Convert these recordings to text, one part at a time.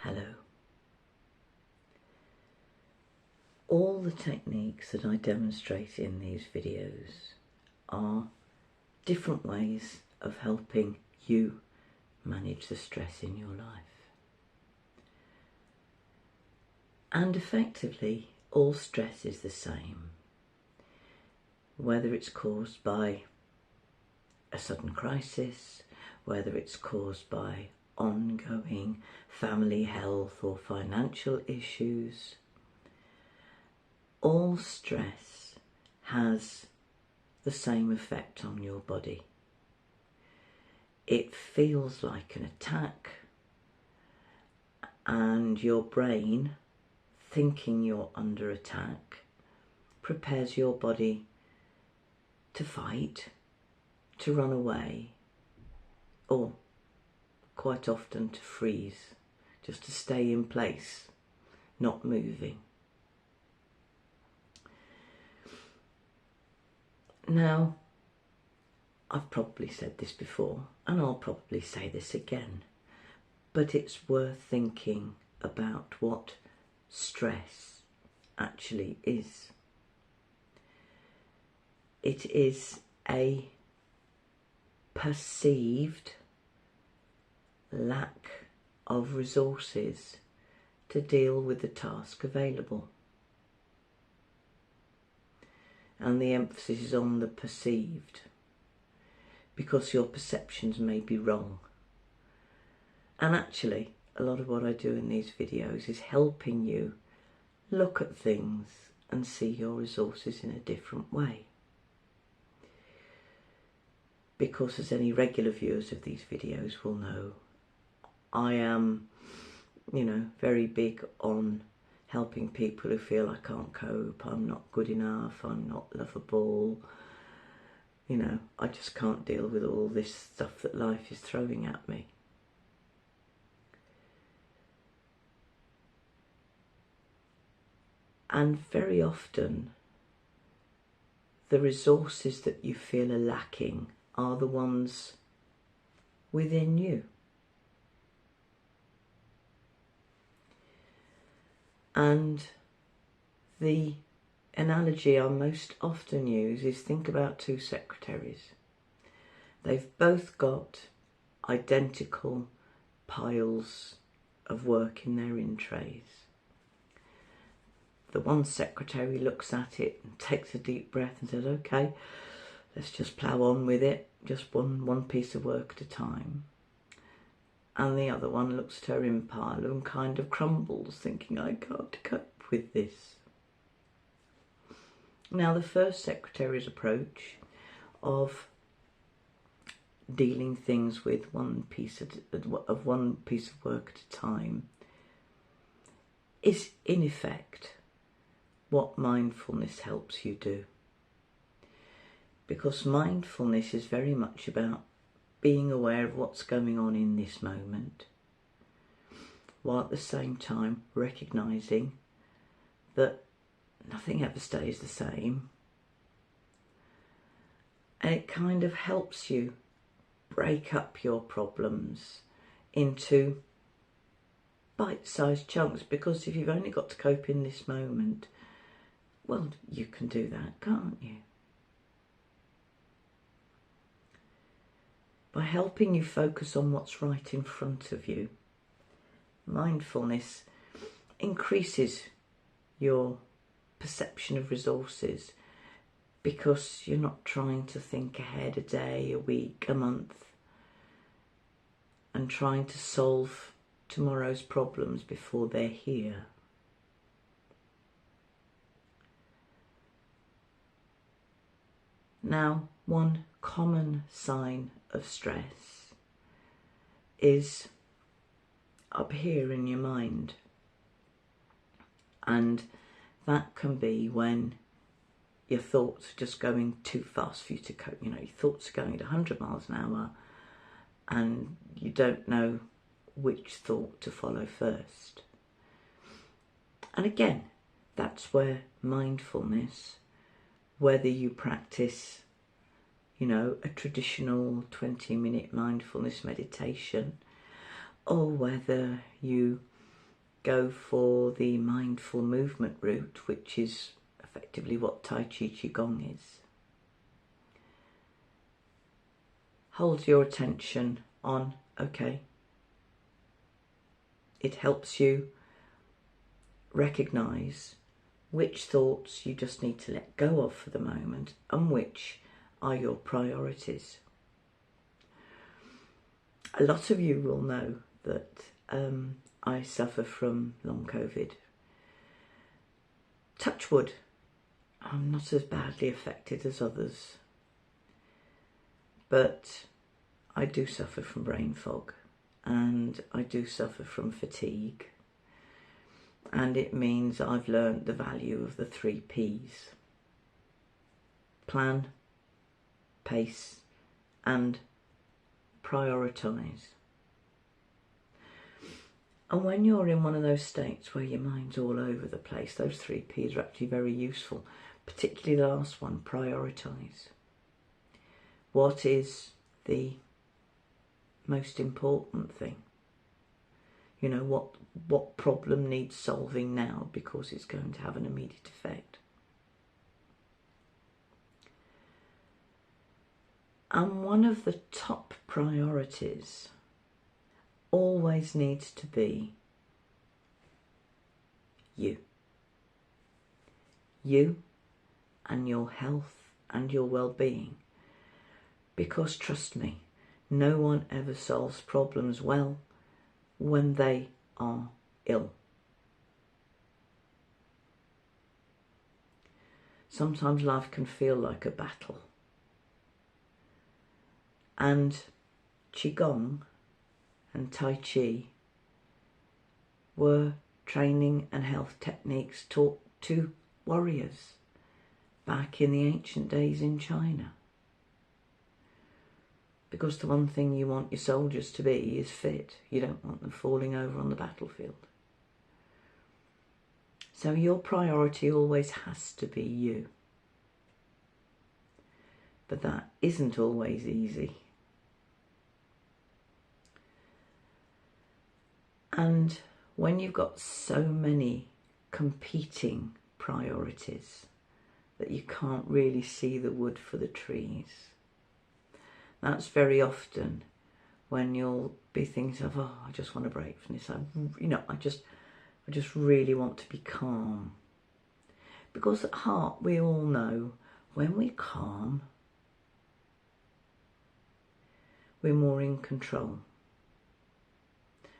Hello. All the techniques that I demonstrate in these videos are different ways of helping you manage the stress in your life. And effectively, all stress is the same, whether it's caused by a sudden crisis, whether it's caused by ongoing family health or financial issues. All stress has the same effect on your body. It feels like an attack, and your brain, thinking you're under attack, prepares your body to fight, to run away, or quite often to freeze, just to stay in place, not moving. Now, I've probably said this before, and I'll probably say this again, but it's worth thinking about what stress actually is. It is a perceived lack of resources to deal with the task available. And the emphasis is on the perceived, because your perceptions may be wrong. And actually, a lot of what I do in these videos is helping you look at things and see your resources in a different way. Because as any regular viewers of these videos will know, I am, very big on helping people who feel I can't cope, I'm not good enough, I'm not lovable. I just can't deal with all this stuff that life is throwing at me. And very often, the resources that you feel are lacking are the ones within you. And the analogy I most often use is, think about two secretaries. They've both got identical piles of work in their in trays. The one secretary looks at it and takes a deep breath and says, okay, let's just plough on with it, just one piece of work at a time. And the other one looks at her in pile and kind of crumbles, thinking, I can't cope with this. Now, the first secretary's approach of dealing things with one piece of work at a time is, in effect, what mindfulness helps you do. Because mindfulness is very much about being aware of what's going on in this moment, while at the same time recognising that nothing ever stays the same. And it kind of helps you break up your problems into bite-sized chunks, because if you've only got to cope in this moment, well, you can do that, can't you? By helping you focus on what's right in front of you, mindfulness increases your perception of resources, because you're not trying to think ahead a day, a week, a month, and trying to solve tomorrow's problems before they're here. Now, one common sign of stress is up here in your mind, and that can be when your thoughts are just going too fast for you to cope. Your thoughts are going at 100 miles an hour and you don't know which thought to follow first. And again, that's where mindfulness, whether you practice a traditional 20-minute mindfulness meditation, or whether you go for the mindful movement route, which is effectively what Tai Chi Qigong is. Hold your attention on, okay. It helps you recognise which thoughts you just need to let go of for the moment and which are your priorities. A lot of you will know that I suffer from long COVID. Touch wood, I'm not as badly affected as others, but I do suffer from brain fog and I do suffer from fatigue, and it means I've learnt the value of the 3 Ps: plan, pace and prioritise. And when you're in one of those states where your mind's all over the place, those 3 Ps are actually very useful, particularly the last one, prioritise. What is the most important thing? You know, what problem needs solving now because it's going to have an immediate effect. And one of the top priorities always needs to be you. You and your health and your well-being. Because trust me, no one ever solves problems well when they are ill. Sometimes life can feel like a battle. And Qigong and Tai Chi were training and health techniques taught to warriors back in the ancient days in China. Because the one thing you want your soldiers to be is fit. You don't want them falling over on the battlefield. So your priority always has to be you. But that isn't always easy. And when you've got so many competing priorities that you can't really see the wood for the trees, that's very often when you'll be thinking of, oh, I just want a break from this. I just really want to be calm. Because at heart we all know when we're calm, we're more in control.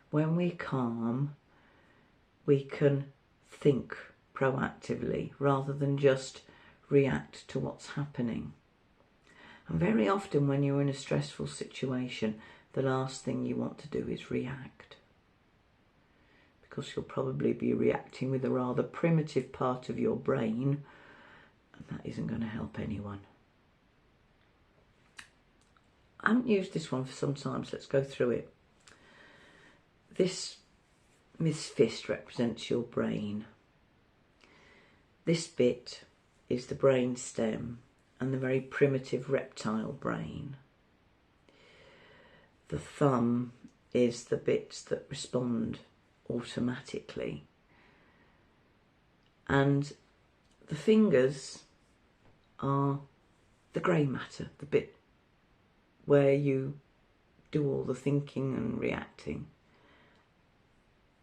When we're calm, we can think proactively rather than just react to what's happening. And very often when you're in a stressful situation, the last thing you want to do is react. Because you'll probably be reacting with a rather primitive part of your brain, and that isn't going to help anyone. I haven't used this one for some time, so let's go through it. This fist represents your brain. This bit is the brain stem and the very primitive reptile brain. The thumb is the bits that respond automatically. And the fingers are the grey matter, the bit where you do all the thinking and reacting.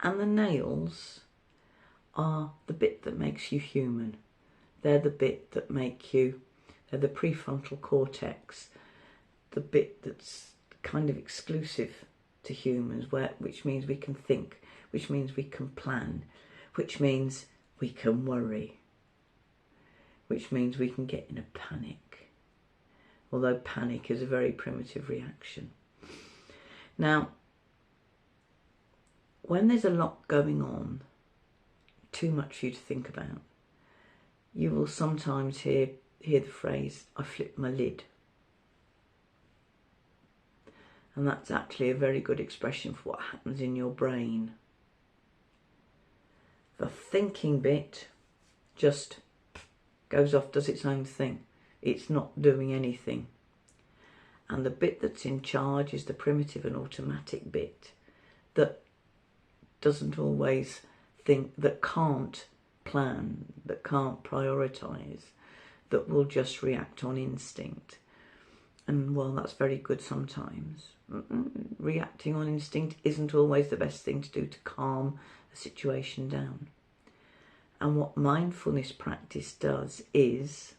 And the nails are the bit that makes you human. They're the bit that make you, they're the prefrontal cortex, the bit that's kind of exclusive to humans, which means we can think, which means we can plan, which means we can worry, which means we can get in a panic. Although panic is a very primitive reaction. Now, when there's a lot going on, too much for you to think about, you will sometimes hear the phrase, I flipped my lid. And that's actually a very good expression for what happens in your brain. The thinking bit just goes off, does its own thing. It's not doing anything. And the bit that's in charge is the primitive and automatic bit that doesn't always think, that can't plan, that can't prioritise, that will just react on instinct. And while that's very good sometimes, reacting on instinct isn't always the best thing to do to calm a situation down. And what mindfulness practice does is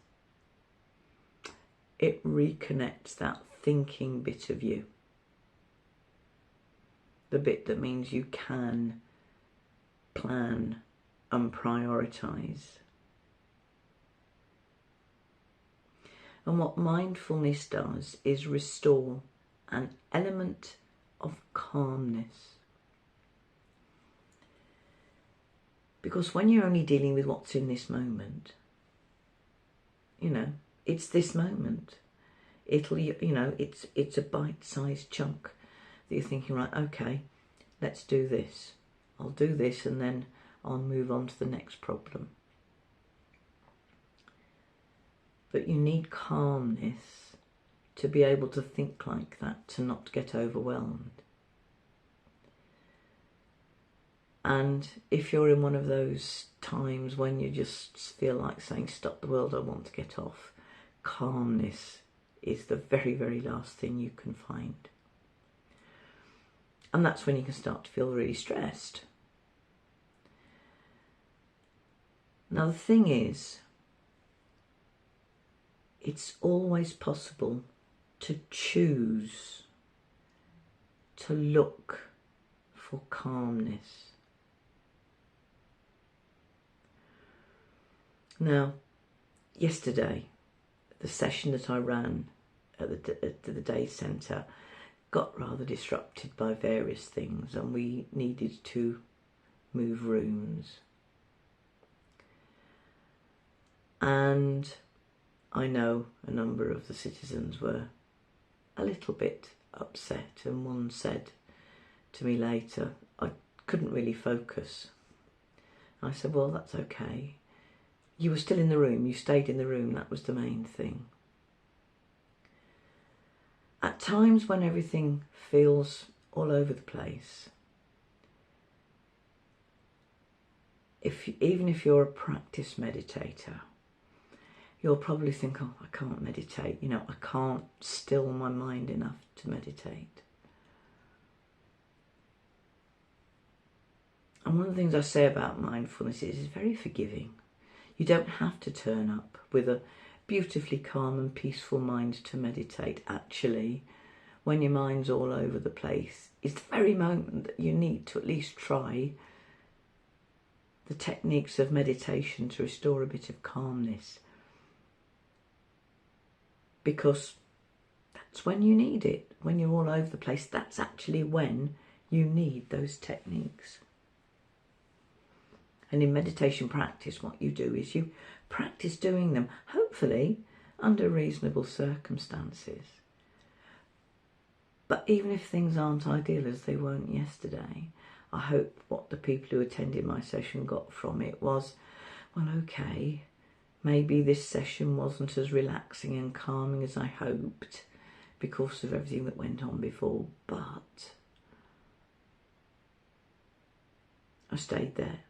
it reconnects that thinking bit of you. The bit that means you can plan and prioritise. And what mindfulness does is restore an element of calmness. Because when you're only dealing with what's in this moment, you know, it's this moment. It'll, you know, it's a bite-sized chunk that you're thinking, right, okay, let's do this. I'll do this and then I'll move on to the next problem. But you need calmness to be able to think like that, to not get overwhelmed. And if you're in one of those times when you just feel like saying, stop the world, I want to get off, calmness is the very, very last thing you can find. And that's when you can start to feel really stressed. Now the thing is, it's always possible to choose to look for calmness. Now, yesterday, the session that I ran at the day centre got rather disrupted by various things, and we needed to move rooms. And I know a number of the citizens were a little bit upset, and one said to me later, I couldn't really focus. I said, well, that's okay. You were still in the room, you stayed in the room, that was the main thing. At times when everything feels all over the place, even if you're a practice meditator, you'll probably think, oh, I can't meditate, you know, I can't still my mind enough to meditate. And one of the things I say about mindfulness is it's very forgiving. You don't have to turn up with a beautifully calm and peaceful mind to meditate. Actually, when your mind's all over the place, is the very moment that you need to at least try the techniques of meditation to restore a bit of calmness. Because that's when you need it. When you're all over the place, that's actually when you need those techniques. And in meditation practice, what you do is you practice doing them, hopefully under reasonable circumstances. But even if things aren't ideal, as they weren't yesterday, I hope what the people who attended my session got from it was, well, okay, maybe this session wasn't as relaxing and calming as I hoped because of everything that went on before, but I stayed there.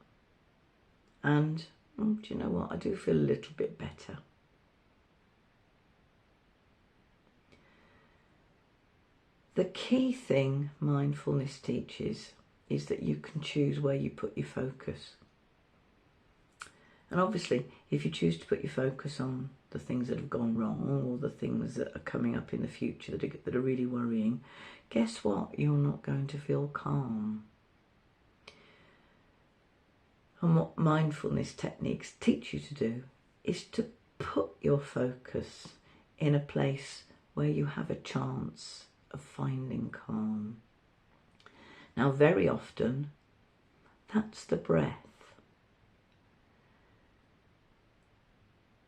And do you know what? I do feel a little bit better. The key thing mindfulness teaches is that you can choose where you put your focus. And obviously, if you choose to put your focus on the things that have gone wrong or the things that are coming up in the future that are really worrying, guess what? You're not going to feel calm. And what mindfulness techniques teach you to do is to put your focus in a place where you have a chance of finding calm. Now, very often, that's the breath.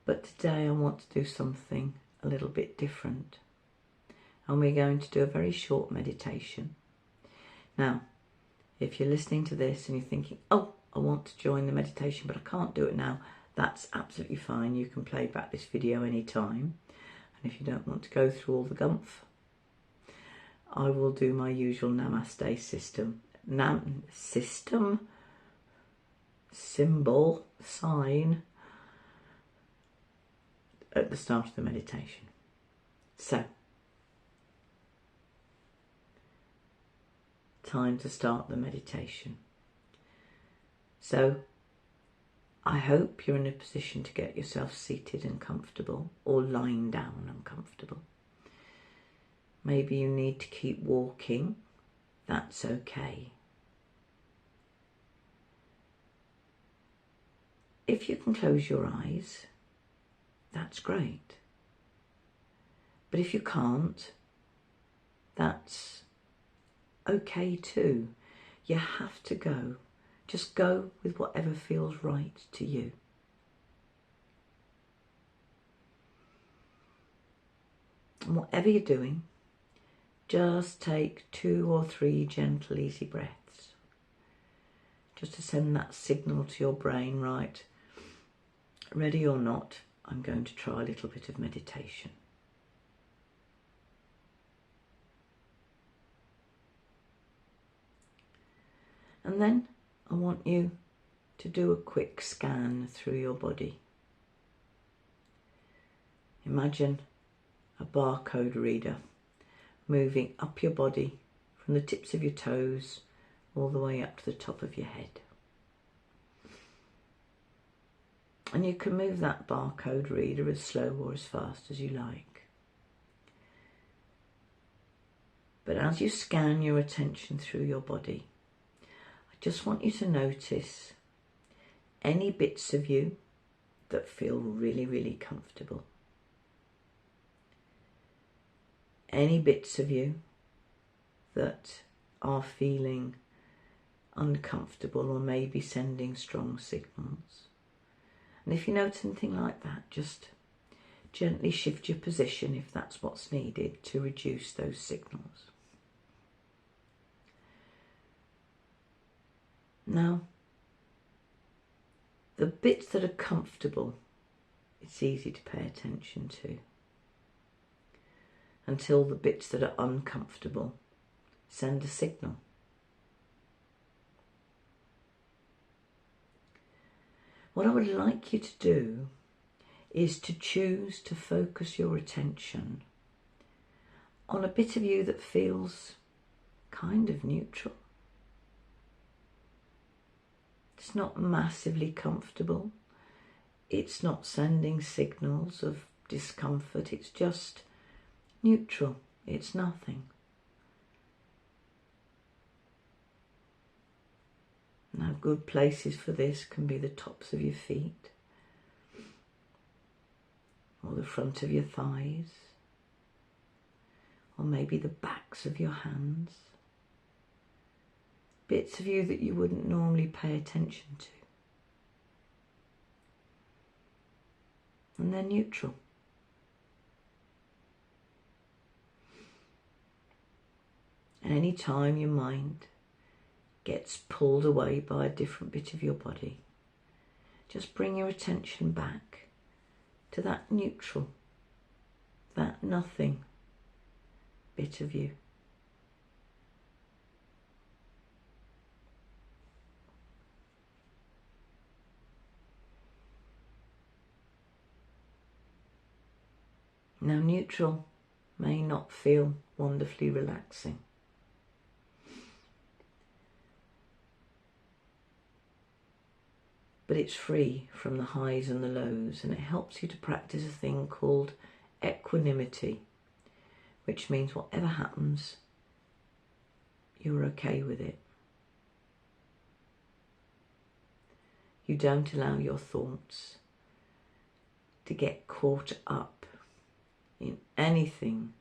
But today I want to do something a little bit different. And we're going to do a very short meditation. Now, if you're listening to this and you're thinking, oh, I want to join the meditation, but I can't do it now, that's absolutely fine. You can play back this video anytime. And if you don't want to go through all the gumph, I will do my usual namaste system. symbol, sign at the start of the meditation. So, time to start the meditation. So, I hope you're in a position to get yourself seated and comfortable, or lying down and comfortable. Maybe you need to keep walking. That's okay. If you can close your eyes, that's great. But if you can't, that's okay too. You have to go. Just go with whatever feels right to you. And whatever you're doing, just take 2 or 3 gentle, easy breaths. Just to send that signal to your brain, right, ready or not, I'm going to try a little bit of meditation. And then I want you to do a quick scan through your body. Imagine a barcode reader moving up your body from the tips of your toes all the way up to the top of your head. And you can move that barcode reader as slow or as fast as you like. But as you scan your attention through your body, I just want you to notice any bits of you that feel really, really comfortable. Any bits of you that are feeling uncomfortable or maybe sending strong signals. And if you notice anything like that, just gently shift your position if that's what's needed to reduce those signals. Now, the bits that are comfortable, it's easy to pay attention to, until the bits that are uncomfortable send a signal. What I would like you to do is to choose to focus your attention on a bit of you that feels kind of neutral. It's not massively comfortable. It's not sending signals of discomfort. It's just neutral. It's nothing. Now, good places for this can be the tops of your feet or the front of your thighs or maybe the backs of your hands. Bits of you that you wouldn't normally pay attention to. And they're neutral. And any time your mind gets pulled away by a different bit of your body, just bring your attention back to that neutral, that nothing bit of you. Now, neutral may not feel wonderfully relaxing. But it's free from the highs and the lows, and it helps you to practice a thing called equanimity, which means whatever happens, you're okay with it. You don't allow your thoughts to get caught up in anything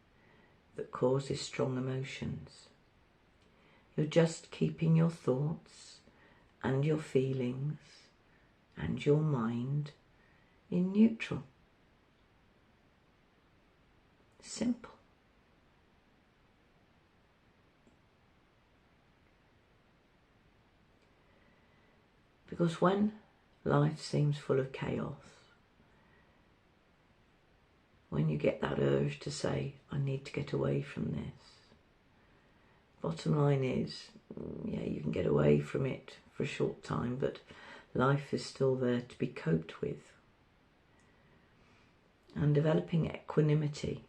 that causes strong emotions. You're just keeping your thoughts and your feelings and your mind in neutral. Simple. Because when life seems full of chaos, when you get that urge to say, I need to get away from this, bottom line is, yeah, you can get away from it for a short time, but life is still there to be coped with. And developing equanimity,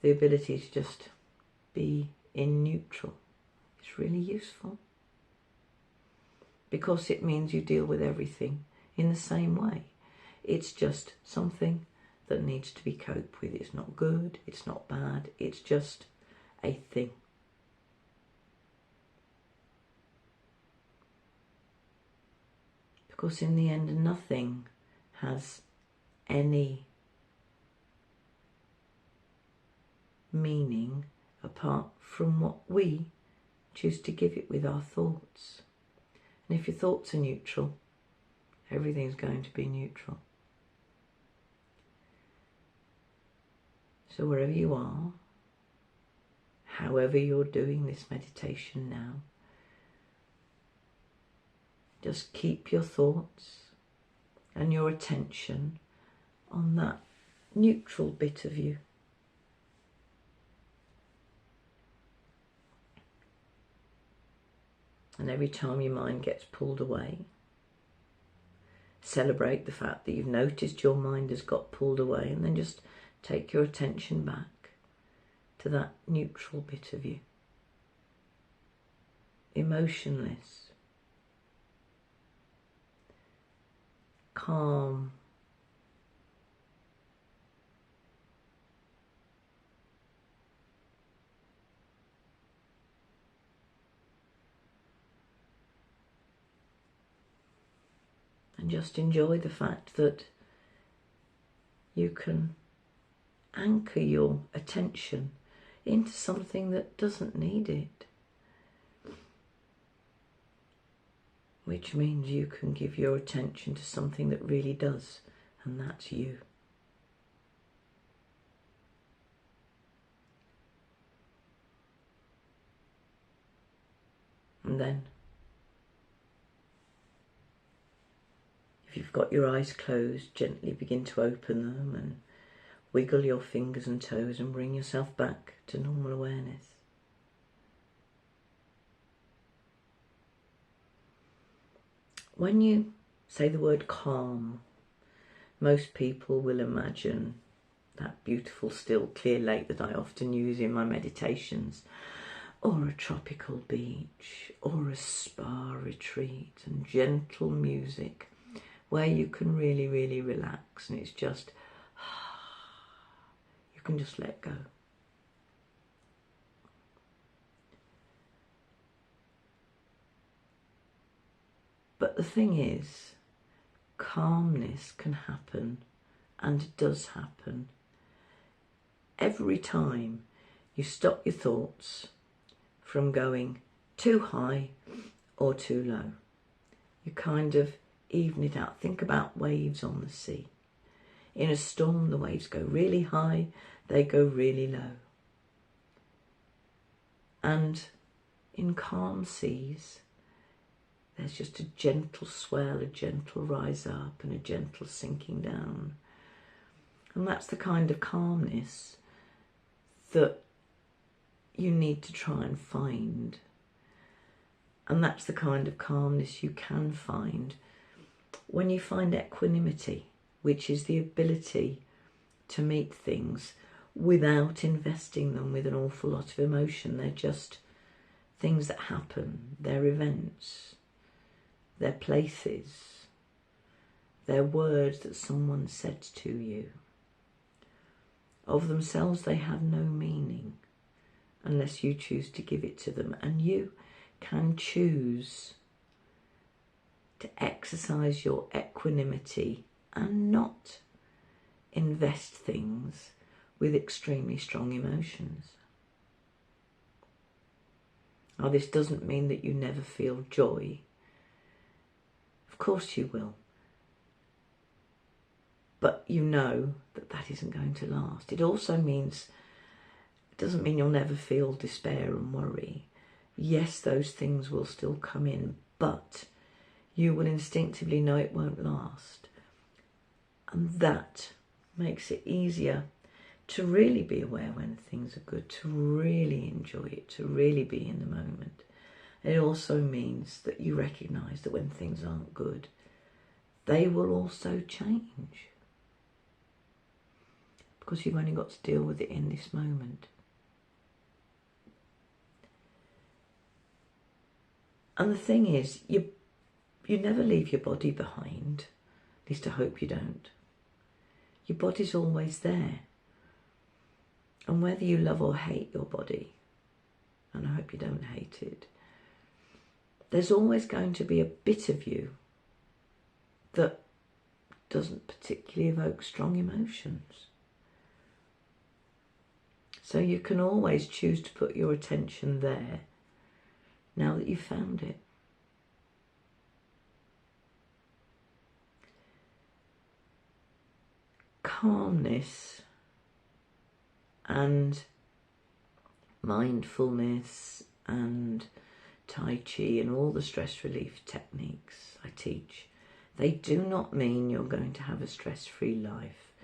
the ability to just be in neutral, is really useful. Because it means you deal with everything in the same way. It's just something that needs to be coped with. It's not good, it's not bad, it's just a thing. Because in the end, nothing has any meaning apart from what we choose to give it with our thoughts. And if your thoughts are neutral, everything's going to be neutral. So wherever you are, however you're doing this meditation now, just keep your thoughts and your attention on that neutral bit of you. And every time your mind gets pulled away, celebrate the fact that you've noticed your mind has got pulled away, and then just take your attention back to that neutral bit of you. Emotionless, calm, and just enjoy the fact that you can anchor your attention into something that doesn't need it. Which means you can give your attention to something that really does, and that's you. And then, if you've got your eyes closed, gently begin to open them and wiggle your fingers and toes and bring yourself back to normal awareness. When you say the word calm, most people will imagine that beautiful, still, clear lake that I often use in my meditations, or a tropical beach, or a spa retreat, and gentle music where you can really, really relax, and it's just, you can just let go. But the thing is, calmness can happen, and it does happen, every time you stop your thoughts from going too high or too low. You kind of even it out. Think about waves on the sea. In a storm, the waves go really high, they go really low. And in calm seas, there's just a gentle swell, a gentle rise up and a gentle sinking down. And that's the kind of calmness that you need to try and find. And that's the kind of calmness you can find when you find equanimity, which is the ability to meet things without investing them with an awful lot of emotion. They're just things that happen, they're events. They're places, they're words that someone said to you. Of themselves, they have no meaning unless you choose to give it to them. And you can choose to exercise your equanimity and not invest things with extremely strong emotions. Now, this doesn't mean that you never feel joy. Of course you will. But you know that that isn't going to last. It also means, it doesn't mean you'll never feel despair and worry. Yes, those things will still come in, but you will instinctively know it won't last. And that makes it easier to really be aware when things are good, to really enjoy it, to really be in the moment. It also means that you recognise that when things aren't good, they will also change. Because you've only got to deal with it in this moment. And the thing is, you never leave your body behind. At least I hope you don't. Your body's always there. And whether you love or hate your body, and I hope you don't hate it, there's always going to be a bit of you that doesn't particularly evoke strong emotions. So you can always choose to put your attention there now that you've found it. Calmness and mindfulness and Tai Chi and all the stress relief techniques I teach, they do not mean you're going to have a stress-free life.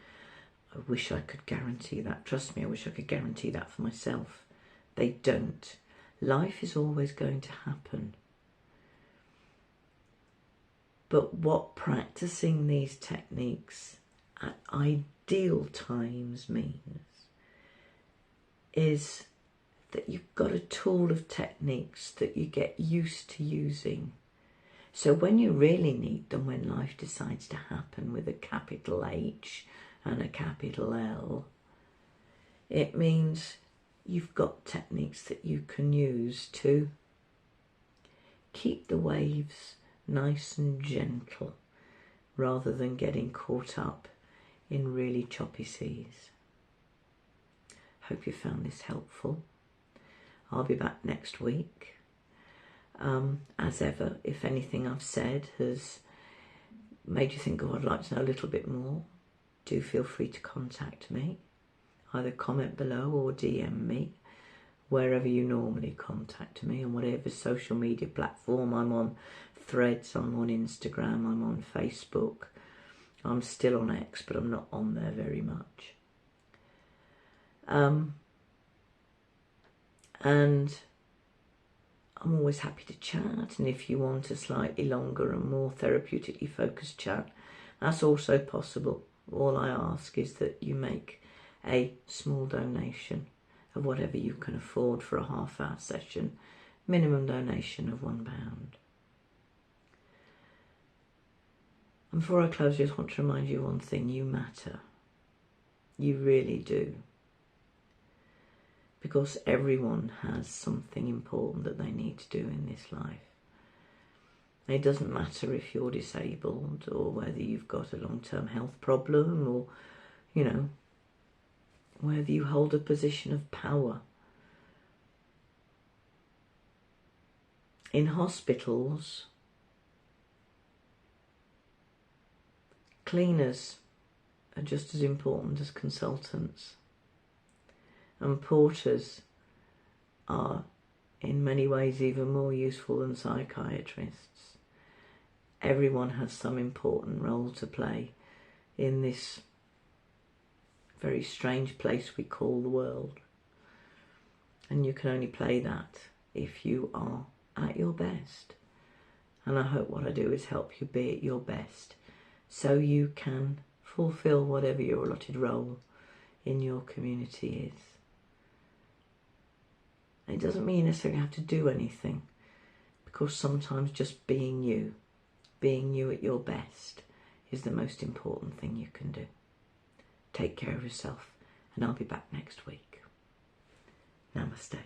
I wish I could guarantee that. Trust me, I wish I could guarantee that for myself. They don't. Life is always going to happen. But what practicing these techniques at ideal times means is that you've got a tool of techniques that you get used to using. So when you really need them, when life decides to happen with a capital H and a capital L, it means you've got techniques that you can use to keep the waves nice and gentle rather than getting caught up in really choppy seas. Hope you found this helpful. I'll be back next week. As ever, if anything I've said has made you think, oh, I'd like to know a little bit more, do feel free to contact me. Either comment below or DM me, wherever you normally contact me, on whatever social media platform. I'm on Threads, I'm on Instagram, I'm on Facebook. I'm still on X, but I'm not on there very much. And I'm always happy to chat, and if you want a slightly longer and more therapeutically focused chat, that's also possible. All I ask is that you make a small donation of whatever you can afford for a half-hour session, minimum donation of £1. And before I close, I just want to remind you one thing: you matter. You really do. Because everyone has something important that they need to do in this life. It doesn't matter if you're disabled or whether you've got a long-term health problem or, you know, whether you hold a position of power. In hospitals, cleaners are just as important as consultants. And porters are in many ways even more useful than psychiatrists. Everyone has some important role to play in this very strange place we call the world. And you can only play that if you are at your best. And I hope what I do is help you be at your best so you can fulfill whatever your allotted role in your community is. It doesn't mean you necessarily have to do anything, because sometimes just being you at your best, is the most important thing you can do. Take care of yourself, and I'll be back next week. Namaste.